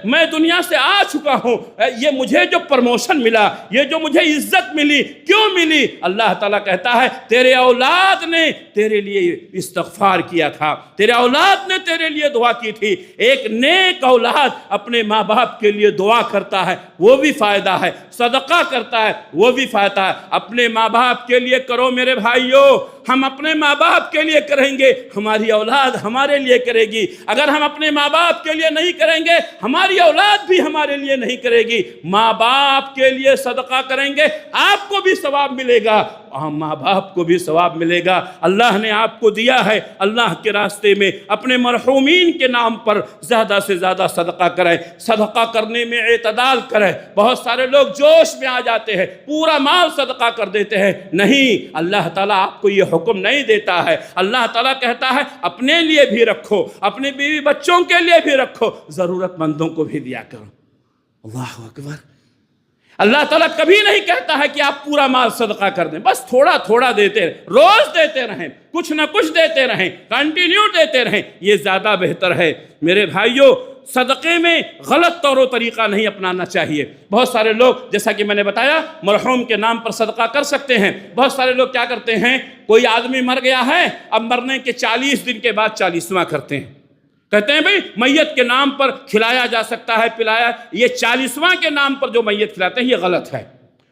میں دنیا سے آ چکا ہوں، یہ مجھے جو پرموشن ملا، یہ جو مجھے عزت ملی، کیوں ملی؟ اللہ تعالیٰ کہتا ہے تیرے اولاد نے تیرے لیے استغفار کیا تھا، تیرے اولاد نے تیرے لیے دعا کی تھی۔ ایک نیک اولاد اپنے ماں باپ کے لیے دعا کرتا ہے، وہ بھی فائدہ ہے، صدقہ کرتا ہے، وہ بھی فائدہ ہے۔ اپنے ماں باپ کے لیے کرو میرے بھائیوں، ہم اپنے ماں باپ کے لیے کریں گے، ہماری اولاد ہمارے لیے کرے گی۔ اگر ہم اپنے ماں باپ کے لیے نہیں کریں گے، ہماری اولاد بھی ہمارے لیے نہیں کرے گی۔ ماں باپ کے لیے صدقہ کریں گے، آپ کو بھی ثواب ملے گا، ماں باپ کو بھی ثواب ملے گا۔ اللہ نے آپ کو دیا ہے، اللہ کے راستے میں اپنے مرحومین کے نام پر زیادہ سے زیادہ صدقہ کریں، صدقہ کرنے میں اعتدال کریں۔ بہت سارے لوگ جوش میں آ جاتے ہیں، پورا مال صدقہ کر دیتے ہیں، نہیں، اللہ تعالیٰ آپ کو یہ حکم نہیں دیتا ہے۔ اللہ تعالیٰ کہتا ہے اپنے لیے بھی رکھو، اپنے بیوی بچوں کے لیے بھی رکھو، ضرورت مندوں کو بھی دیا کرو۔ اللہ اکبر۔ اللہ تعالیٰ کبھی نہیں کہتا ہے کہ آپ پورا مال صدقہ کر دیں، بس تھوڑا تھوڑا دیتے رہیں، روز دیتے رہیں، کچھ نہ کچھ دیتے رہیں، کنٹینیو دیتے رہیں، یہ زیادہ بہتر ہے۔ میرے بھائیوں، صدقے میں غلط طور و طریقہ نہیں اپنانا چاہیے۔ بہت سارے لوگ، جیسا کہ میں نے بتایا، مرحوم کے نام پر صدقہ کر سکتے ہیں۔ بہت سارے لوگ کیا کرتے ہیں، کوئی آدمی مر گیا ہے، اب مرنے کے 40 دن کے بعد 40واں کرتے ہیں، کہتے ہیں بھئی میت کے نام پر کھلایا جا سکتا ہے، پلایا، یہ 40واں کے نام پر جو میت کھلاتے ہیں یہ غلط ہے۔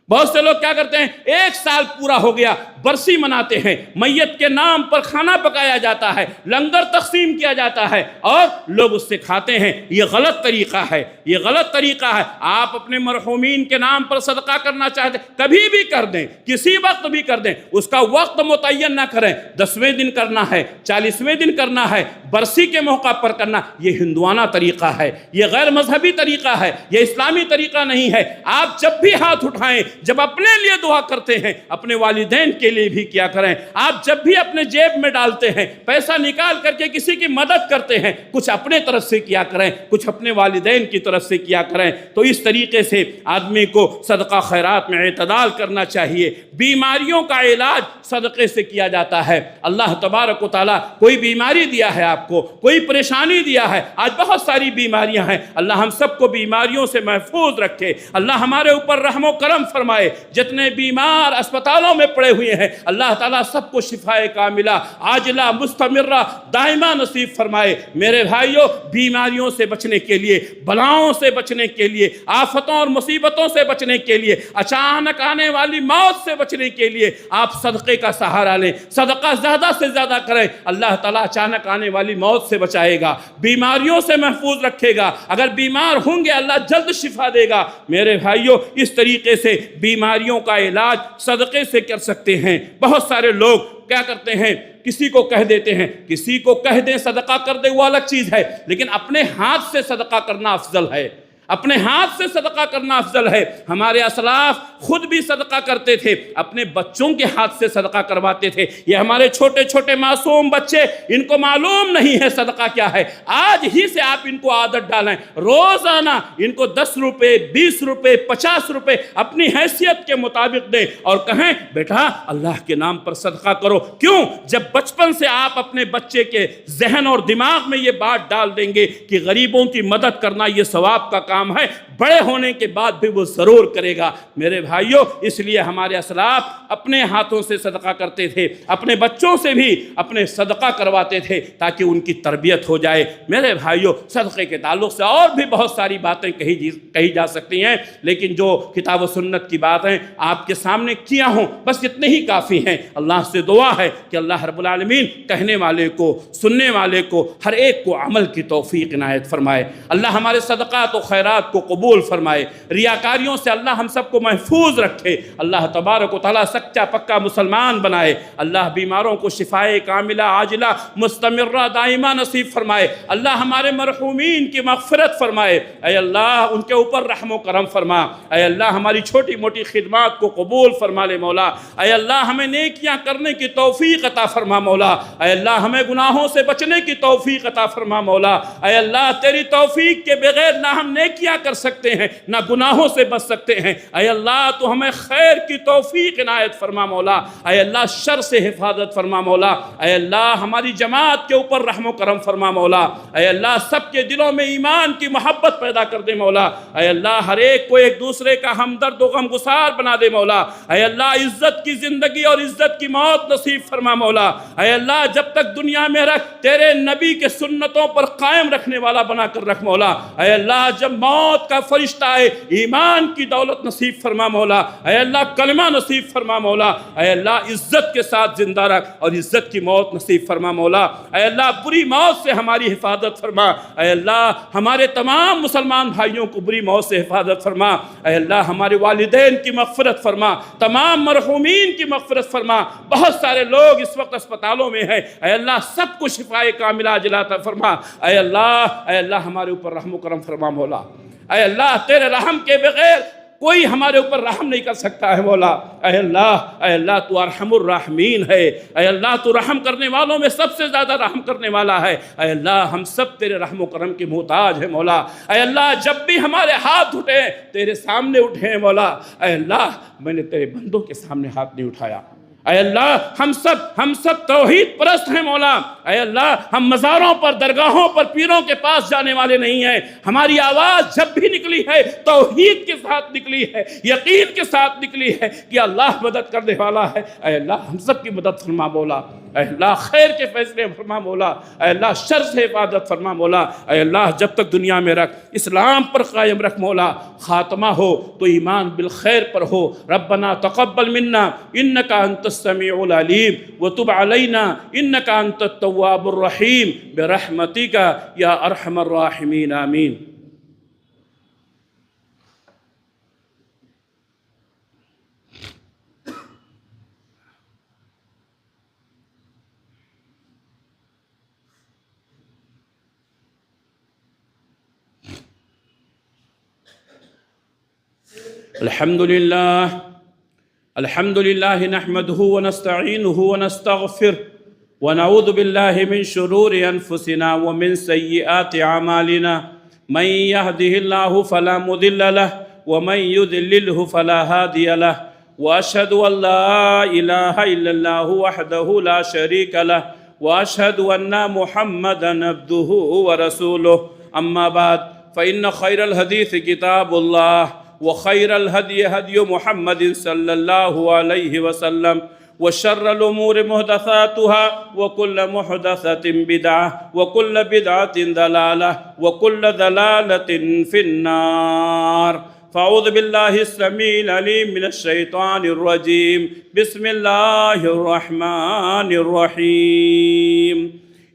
بہت سے لوگ کیا کرتے ہیں، 1 سال پورا ہو گیا، برسی مناتے ہیں، میت کے نام پر کھانا پکایا جاتا ہے، لنگر تقسیم کیا جاتا ہے اور لوگ اس سے کھاتے ہیں۔ یہ غلط طریقہ ہے، یہ غلط طریقہ ہے۔ آپ اپنے مرحومین کے نام پر صدقہ کرنا چاہتے ہیں، کبھی بھی کر دیں، کسی وقت بھی کر دیں، اس کا وقت متعین نہ کریں، 10ویں دن کرنا ہے، 40ویں دن کرنا ہے، برسی کے موقع پر کرنا، یہ ہندوانہ طریقہ ہے، یہ غیر مذہبی طریقہ ہے، یہ اسلامی طریقہ نہیں ہے۔ آپ جب بھی ہاتھ اٹھائیں، جب اپنے لیے دعا کرتے ہیں، اپنے والدین کے لیے بھی کیا کریں۔ آپ جب بھی اپنے جیب میں ڈالتے ہیں، پیسہ نکال کر کے کسی کی مدد کرتے ہیں، کچھ اپنے طرف سے کیا کریں، کچھ اپنے والدین کی طرف سے کیا کریں۔ تو اس طریقے سے آدمی کو صدقہ خیرات میں اعتدال کرنا چاہیے۔ بیماریوں کا علاج صدقے سے کیا جاتا ہے۔ اللہ تبارک و تعالیٰ کوئی بیماری دیا ہے آپ کو، کوئی پریشانی دیا ہے، آج بہت ساری بیماریاں ہیں، اللہ ہم سب کو بیماریوں سے محفوظ رکھے، اللہ ہمارے اوپر رحم و کرم فرمائے۔ جتنے بیمار اسپتالوں میں پڑے ہوئے ہیں، اللہ تعالیٰ سب کو شفائے کاملہ عاجلہ مستمرہ دائمہ نصیب فرمائے۔ میرے بھائیوں، بیماریوں سے بچنے کے لیے، بلاؤں سے بچنے کے لیے، آفتوں اور مصیبتوں سے بچنے کے لیے، اچانک آنے والی موت سے بچنے کے لیے آپ صدقے کا سہارا لیں، صدقہ زیادہ سے زیادہ کریں، اللہ تعالیٰ اچانک آنے والی موت سے بچائے گا، بیماریوں سے محفوظ رکھے گا۔ اگر بیمار ہوں گے اللہ جلد شفا دے گا۔ میرے بھائیوں، اس طریقے سے بیماریوں کا علاج صدقے سے کر سکتے ہیں۔ بہت سارے لوگ کیا کرتے ہیں، کسی کو کہہ دیتے ہیں، کسی کو کہہ دیں صدقہ کر دے، وہ الگ چیز ہے، لیکن اپنے ہاتھ سے صدقہ کرنا افضل ہے، اپنے ہاتھ سے صدقہ کرنا افضل ہے۔ ہمارے اسلاف خود بھی صدقہ کرتے تھے، اپنے بچوں کے ہاتھ سے صدقہ کرواتے تھے۔ یہ ہمارے چھوٹے چھوٹے معصوم بچے، ان کو معلوم نہیں ہے صدقہ کیا ہے، آج ہی سے آپ ان کو عادت ڈالیں، روزانہ ان کو 10 روپے 20 روپے 50 روپے اپنی حیثیت کے مطابق دیں اور کہیں بیٹا اللہ کے نام پر صدقہ کرو۔ کیوں؟ جب بچپن سے آپ اپنے بچے کے ذہن اور دماغ میں یہ بات ڈال دیں گے کہ غریبوں کی مدد کرنا یہ ثواب کا کام ہے، بڑے ہونے کے بعد بھی وہ ضرور کرے گا۔ میرے بھائیوں، اس لیے ہمارے اسلاف اپنے ہاتھوں سے صدقہ کرتے تھے، اپنے بچوں سے بھی اپنے صدقہ کرواتے تھے تاکہ ان کی تربیت ہو جائے۔ میرے بھائیوں، صدقے کے تعلق سے اور بھی بہت ساری باتیں کہی جا سکتی ہیں، لیکن جو کتاب و سنت کی باتیں آپ کے سامنے کیا ہوں، بس اتنے ہی کافی ہیں۔ اللہ سے دعا ہے کہ اللہ رب العالمین کہنے والے کو، سننے والے کو، ہر ایک کو عمل کی توفیق عنایت فرمائے۔ اللہ ہمارے صدقات و خیرات کو قبول قبول فرمائے، ریاکاریوں سے اللہ ہم سب کو محفوظ رکھے، اللہ تبارک و تعالیٰ سچا پکا مسلمان بنائے، اللہ بیماروں کو شفائے کاملہ عاجلہ مستمرہ دائمہ نصیب فرمائے، اللہ ہمارے مرحومین کی مغفرت فرمائے، اے اللہ ان کے اوپر رحم و کرم فرما، اے اللہ ہماری چھوٹی موٹی خدمات کو قبول فرما لے مولا، اے اللہ ہمیں نیکیاں کرنے کی توفیق عطا فرما مولا، اے اللہ ہمیں گناہوں سے بچنے کی توفیق عطا فرما مولا، اے اللہ تیری توفیق کے بغیر نہ ہم نیکیاں کر سکتے ہیں نہ گناہوں سے بچ سکتے ہیں، اے اللہ تو ہمیں خیر کی توفیق عنایت فرما مولا، اے اللہ شر سے حفاظت فرما مولا، اے اللہ ہماری جماعت کے اوپر رحم و کرم فرما مولا، اے اللہ سب کے دلوں میں ایمان کی محبت پیدا کر دے مولا، اے اللہ ہر ایک کو ایک دوسرے کا ہمدرد و غمگسار بنا دے مولا، اے اللہ عزت کی زندگی اور عزت کی موت نصیب فرما مولا، اے اللہ جب تک دنیا میں رکھ تیرے نبی کے سنتوں پر قائم رکھنے والا بنا کر رکھ مولا، اے اللہ جب موت کا فرشتہ آئے ایمان کی دولت نصیب فرما مولا، اے اللہ کلمہ نصیب فرما مولا، اے اللہ عزت کے ساتھ زندہ رکھ اور عزت کی موت نصیب فرما مولا، اے اللہ بری موت سے ہماری حفاظت فرما، اے اللہ ہمارے تمام مسلمان بھائیوں کو بری موت سے حفاظت فرما، اے اللہ ہمارے والدین کی مغفرت فرما، تمام مرحومین کی مغفرت فرما، بہت سارے لوگ اس وقت اسپتالوں میں ہیں، اے اللہ سب کو شفائے کاملہ عاجلہ عطا فرما، اے اللہ ہمارے اوپر رحم و کرم فرما مولا، اے اللہ تیرے رحم کے بغیر کوئی ہمارے اوپر رحم نہیں کر سکتا ہے مولا، اے اللہ تو ارحم الراحمین ہے، اے اللہ تو رحم کرنے والوں میں سب سے زیادہ رحم کرنے والا ہے، اے اللہ ہم سب تیرے رحم و کرم کے محتاج ہیں مولا، اے اللہ جب بھی ہمارے ہاتھ اٹھے تیرے سامنے اٹھے ہیں مولا، اے اللہ میں نے تیرے بندوں کے سامنے ہاتھ نہیں اٹھایا، اے اللہ ہم سب توحید پرست ہیں مولا، اے اللہ ہم مزاروں پر درگاہوں پر پیروں کے پاس جانے والے نہیں ہیں، ہماری آواز جب بھی نکلی ہے توحید کے ساتھ نکلی ہے، یقین کے ساتھ نکلی ہے کہ اللہ مدد کرنے والا ہے، اے اللہ ہم سب کی مدد فرما مولا، اے اللہ خیر کے فیصلے فرما مولا، اے اللہ شر سے حفاظت فرما مولا، اے اللہ جب تک دنیا میں رکھ اسلام پر قائم رکھ مولا، خاتمہ ہو تو ایمان بالخیر پر ہو، ربنا تقبل منا انکا انت السمیع العلیم وتب علینا انکا انت التواب الرحیم برحمتک یا ارحم الراحمین آمین۔ الحمد لله نحمده ونستعينه ونستغفره ونعوذ بالله من شرور أنفسنا ومن سيئات أعمالنا، من يهده الله فلا مضل له ومن يضلله فلا هادي له، وأشهد أن لا إله إلا الله وحده لا شريك له، وأشهد أن محمدا عبده ورسوله، أما بعد فإن خير الحديث كتاب الله وخير الهدي هدي محمد صلى الله عليه وسلم، وشر الأمور محدثاتها وكل محدثة بدعة وكل بدعة ضلالة وكل ضلالة في النار، فأعوذ بالله السميع العليم من الشيطان الرجيم، بسم الله الرحمن الرحيم،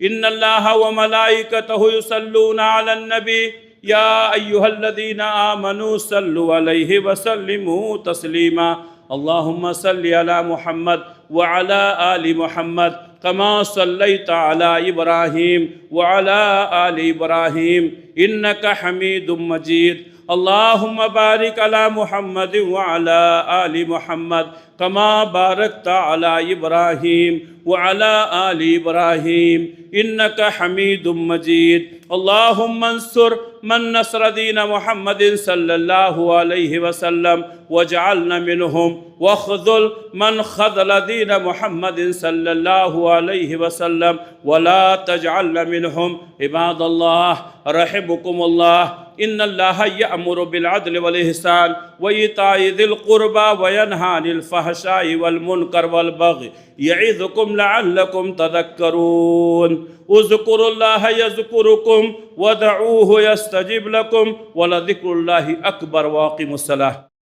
إن الله وملائكته يصلون على النبي يا أيها الذين آمنوا صلوا عليه وسلموا تسليما، اللهم صل على محمد وعلى آل محمد كما صليت على إبراهيم وعلى آل إبراهيم إنك حميد مجيد، اللهم بارك على محمد وعلى آل محمد كما باركت على إبراهيم وعلى آل إبراهيم إنك حميد مجيد، اللهم انصر من نصر دين محمد صلى الله عليه وسلم واجعلنا منهم، واخذل من خذل دين محمد صلى الله عليه وسلم ولا تجعلنا منهم، عباد الله رحمكم الله، إن الله يأمر بالعدل والإحسان وإيتاء ذي القربى وينهى عن الفحشاء والمنكر والبغي يعظكم لعلكم تذكرون، اذكروا الله يذكركم ودعوه يستجب لكم ولذكر الله أكبر، واقيموا الصلاة۔